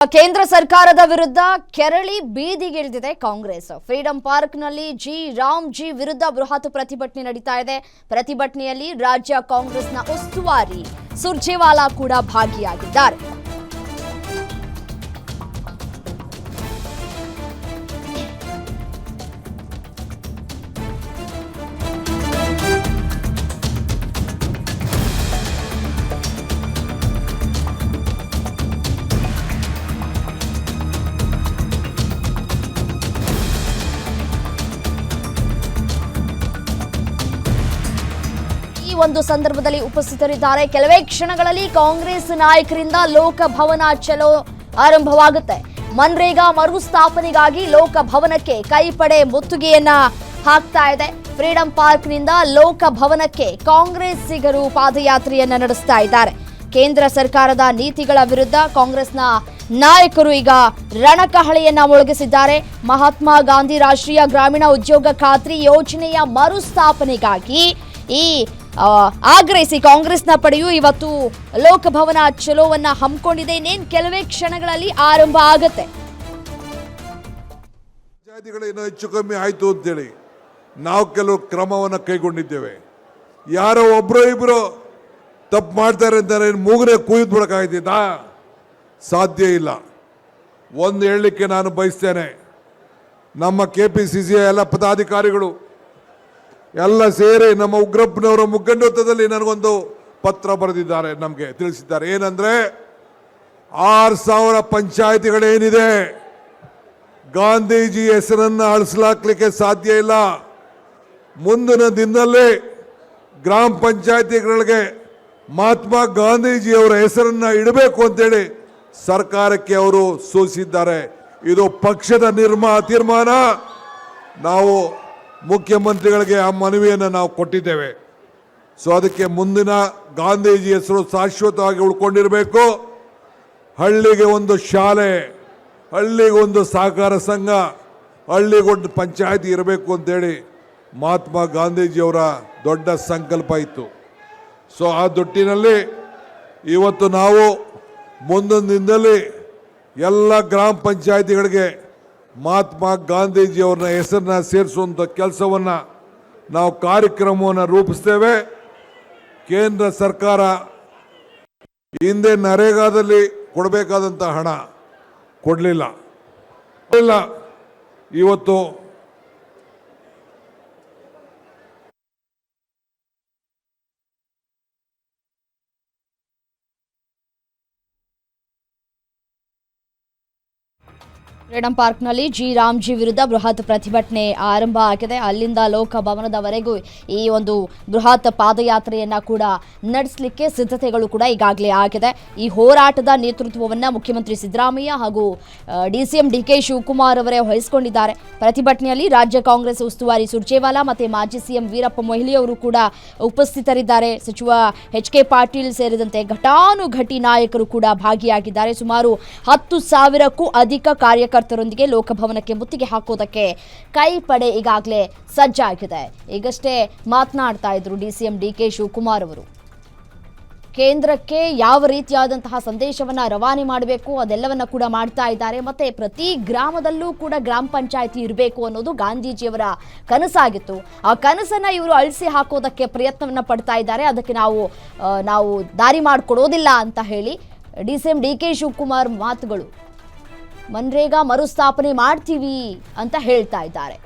ಕೇಂದ್ರ ಸರ್ಕಾರದ ವಿರುದ್ಧ ಕೆರಳಿ ಬೀದಿಗಿಳಿದಿದೆ ಕಾಂಗ್ರೆಸ್. ಫ್ರೀಡಂ ಪಾರ್ಕ್ನಲ್ಲಿ ರಾಮ್ಜಿ ವಿರುದ್ಧ ಬೃಹತ್ ಪ್ರತಿಭಟನೆ ನಡೀತಾ ಇದೆ. ಪ್ರತಿಭಟನೆಯಲ್ಲಿ ರಾಜ್ಯ ಕಾಂಗ್ರೆಸ್ನ ಉಸ್ತುವಾರಿ ಸುರ್ಜೇವಾಲಾ ಕೂಡ ಭಾಗಿಯಾಗಿದ್ದಾರೆ. ಒಂದು ಸಂದರ್ಭದಲ್ಲಿ ಉಪಸ್ಥಿತರಿದ್ದಾರೆ. ಕೆಲವೇ ಕ್ಷಣಗಳಲ್ಲಿ ಕಾಂಗ್ರೆಸ್ ನಾಯಕರಿಂದ ಲೋಕಭವನ ಚಲೋ ಆರಂಭವಾಗುತ್ತೆ. ಮನ್ರೇಗಾ ಮರುಸ್ಥಾಪನೆಗಾಗಿ ಲೋಕಭವನಕ್ಕೆ ಕೈಪಡೆ ಮುತ್ತಿಗೆಯನ್ನ ಹಾಕ್ತಾ ಇದೆ. ಫ್ರೀಡಂ ಪಾರ್ಕ್ನಿಂದ ಲೋಕಭವನಕ್ಕೆ ಕಾಂಗ್ರೆಸ್ಸಿಗರು ಪಾದಯಾತ್ರೆಯನ್ನ ನಡೆಸ್ತಾ ಇದ್ದಾರೆ. ಕೇಂದ್ರ ಸರ್ಕಾರದ ನೀತಿಗಳ ವಿರುದ್ಧ ಕಾಂಗ್ರೆಸ್ನ ನಾಯಕರು ಈಗ ರಣಕಹಳೆಯನ್ನ ಮೊಳಗಿಸಿದ್ದಾರೆ. ಮಹಾತ್ಮ ಗಾಂಧಿ ರಾಷ್ಟ್ರೀಯ ಗ್ರಾಮೀಣ ಉದ್ಯೋಗ ಖಾತ್ರಿ ಯೋಜನೆಯ ಮರುಸ್ಥಾಪನೆಗಾಗಿ ಆಗ್ರಹಿಸಿ ಕಾಂಗ್ರೆಸ್ನ ಪಡೆಯು ಇವತ್ತು ಲೋಕಭವನ ಚಲೋವನ್ನ ಹಮ್ಮಿಕೊಂಡಿದೆ. ಇನ್ನೇನು ಕೆಲವೇ ಕ್ಷಣಗಳಲ್ಲಿ ಆರಂಭ ಆಗುತ್ತೆ. ಪಂಚಾಯತಿಗಳೇನೋ ಹೆಚ್ಚು ಕಮ್ಮಿ ಆಯ್ತು ಅಂತೇಳಿ ನಾವು ಕೆಲವು ಕ್ರಮವನ್ನು ಕೈಗೊಂಡಿದ್ದೇವೆ. ಯಾರೋ ಒಬ್ರು ಇಬ್ರು ತಪ್ಪು ಮಾಡ್ತಾರೆ ಅಂತಾರೆ ಮೂಗನೆ ಕುಯ್ದು ಬಿಡಕ್ಕಾಗ್ತಿದ್ದಾ? ಸಾಧ್ಯ ಇಲ್ಲ. ಒಂದು ಹೇಳಲಿಕ್ಕೆ ನಾನು ಬಯಸ್ತೇನೆ, ನಮ್ಮ KPCC ಎಲ್ಲ ಪದಾಧಿಕಾರಿಗಳು ಎಲ್ಲ ಸೇರಿ ನಮ್ಮ ಉಗ್ರಪ್ಪನವರ ಮುಖಂಡತ್ವದಲ್ಲಿ ನನಗೊಂದು ಪತ್ರ ಬರೆದಿದ್ದಾರೆ, ನಮಗೆ ತಿಳಿಸಿದ್ದಾರೆ. ಏನಂದ್ರೆ 6,000 ಪಂಚಾಯತಿಗಳೇನಿದೆ ಗಾಂಧೀಜಿ ಹೆಸರನ್ನು ಅಳಿಸಲಾಕ್ಲಿಕ್ಕೆ ಸಾಧ್ಯ ಇಲ್ಲ. ಮುಂದಿನ ದಿನದಲ್ಲಿ ಗ್ರಾಮ ಪಂಚಾಯತಿಗಳಿಗೆ ಮಹಾತ್ಮ ಗಾಂಧೀಜಿಯವರ ಹೆಸರನ್ನ ಇಡಬೇಕು ಅಂತೇಳಿ ಸರ್ಕಾರಕ್ಕೆ ಅವರು ಸೂಚಿಸಿದ್ದಾರೆ. ಇದು ಪಕ್ಷದ ತೀರ್ಮಾನ. ನಾವು ಮುಖ್ಯಮಂತ್ರಿಗಳಿಗೆ ಆ ಮನವಿಯನ್ನು ನಾವು ಕೊಟ್ಟಿದ್ದೇವೆ. ಸೊ ಅದಕ್ಕೆ ಮುಂದಿನ ಗಾಂಧೀಜಿ ಹೆಸರು ಶಾಶ್ವತವಾಗಿ ಉಳ್ಕೊಂಡಿರಬೇಕು. ಹಳ್ಳಿಗೆ ಒಂದು ಶಾಲೆ, ಹಳ್ಳಿಗೆ ಒಂದು ಸಹಕಾರ ಸಂಘ, ಹಳ್ಳಿಗೊಂದು ಪಂಚಾಯತಿ ಇರಬೇಕು ಅಂತೇಳಿ ಮಹಾತ್ಮ ಗಾಂಧೀಜಿಯವರ ದೊಡ್ಡ ಸಂಕಲ್ಪ ಇತ್ತು. ಸೊ ಆ ದೊಟ್ಟಿನಲ್ಲಿ ಇವತ್ತು ನಾವು ಮುಂದಿನ ದಿನದಲ್ಲಿ ಎಲ್ಲ ಗ್ರಾಮ ಪಂಚಾಯತಿಗಳಿಗೆ ಮಹಾತ್ಮ ಗಾಂಧೀಜಿಯವ್ರನ್ನ ಹೆಸರನ್ನ ಸೇರಿಸುವಂಥ ಕೆಲಸವನ್ನು ನಾವು ಕಾರ್ಯಕ್ರಮವನ್ನು ರೂಪಿಸ್ತೇವೆ. ಕೇಂದ್ರ ಸರ್ಕಾರ ಹಿಂದೆ ನರೇಗಾದಲ್ಲಿ ಕೊಡಬೇಕಾದಂಥ ಹಣ ಕೊಡಲಿಲ್ಲ. ಇವತ್ತು ಫ್ರೀಡಂ ಪಾರ್ಕ್ನಲ್ಲಿ ರಾಮ್ಜಿ ವಿರುದ್ಧ ಬೃಹತ್ ಪ್ರತಿಭಟನೆ ಆರಂಭ ಆಗಿದೆ. ಅಲ್ಲಿಂದ ಲೋಕಭವನದವರೆಗೂ ಈ ಒಂದು ಬೃಹತ್ ಪಾದಯಾತ್ರೆಯನ್ನ ಕೂಡ ನಡೆಸಲಿಕ್ಕೆ ಸಿದ್ಧತೆಗಳು ಕೂಡ ಈಗಾಗಲೇ ಆಗಿದೆ. ಈ ಹೋರಾಟದ ನೇತೃತ್ವವನ್ನು ಮುಖ್ಯಮಂತ್ರಿ ಸಿದ್ದರಾಮಯ್ಯ ಹಾಗೂ DCM DK ಶಿವಕುಮಾರ್ ಅವರೇ ವಹಿಸಿಕೊಂಡಿದ್ದಾರೆ. ಪ್ರತಿಭಟನೆಯಲ್ಲಿ ರಾಜ್ಯ ಕಾಂಗ್ರೆಸ್ ಉಸ್ತುವಾರಿ ಸುರ್ಜೇವಾಲಾ ಮತ್ತು ಮಾಜಿ CM ವೀರಪ್ಪ ಮೊಯ್ಲಿ ಅವರು ಕೂಡ ಉಪಸ್ಥಿತರಿದ್ದಾರೆ. ಸಚಿವ HK ಪಾಟೀಲ್ ಸೇರಿದಂತೆ ಘಟಾನುಘಟಿ ನಾಯಕರು ಕೂಡ ಭಾಗಿಯಾಗಿದ್ದಾರೆ. ಸುಮಾರು 10,000ಕ್ಕೂ ಅಧಿಕ ಕಾರ್ಯಕರ್ತರೊಂದಿಗೆ ಲೋಕಭವನಕ್ಕೆ ಮುತ್ತಿಗೆ ಹಾಕೋದಕ್ಕೆ ಕೈಪಡೆ ಈಗಾಗಲೇ ಸಜ್ಜಾಗಿದೆ. ಈಗಷ್ಟೇ ಮಾತನಾಡ್ತಾ ಇದ್ರು DCM DK ಶಿವಕುಮಾರ್ ಅವರು. ಕೇಂದ್ರಕ್ಕೆ ಯಾವ ರೀತಿಯಾದಂತಹ ಸಂದೇಶವನ್ನ ರವಾನೆ ಮಾಡಬೇಕು ಅದೆಲ್ಲವನ್ನ ಕೂಡ ಮಾಡ್ತಾ ಇದ್ದಾರೆ. ಮತ್ತೆ ಪ್ರತಿ ಗ್ರಾಮದಲ್ಲೂ ಕೂಡ ಗ್ರಾಮ ಪಂಚಾಯತಿ ಇರಬೇಕು ಅನ್ನೋದು ಗಾಂಧೀಜಿಯವರ ಕನಸಾಗಿತ್ತು. ಆ ಕನಸನ್ನ ಇವರು ಅಳಿಸಿ ಹಾಕೋದಕ್ಕೆ ಪ್ರಯತ್ನವನ್ನ ಪಡ್ತಾ ಇದ್ದಾರೆ. ಅದಕ್ಕೆ ನಾವು ದಾರಿ ಮಾಡಿಕೊಡೋದಿಲ್ಲ ಅಂತ ಹೇಳಿ DCM DK ಶಿವಕುಮಾರ್ ಮಾತುಗಳು. ಮನ್ರೇಗಾ ಮರುಸ್ಥಾಪನೆ ಮಾಡ್ತೀವಿ ಅಂತ ಹೇಳ್ತಾ ಇದ್ದಾರೆ.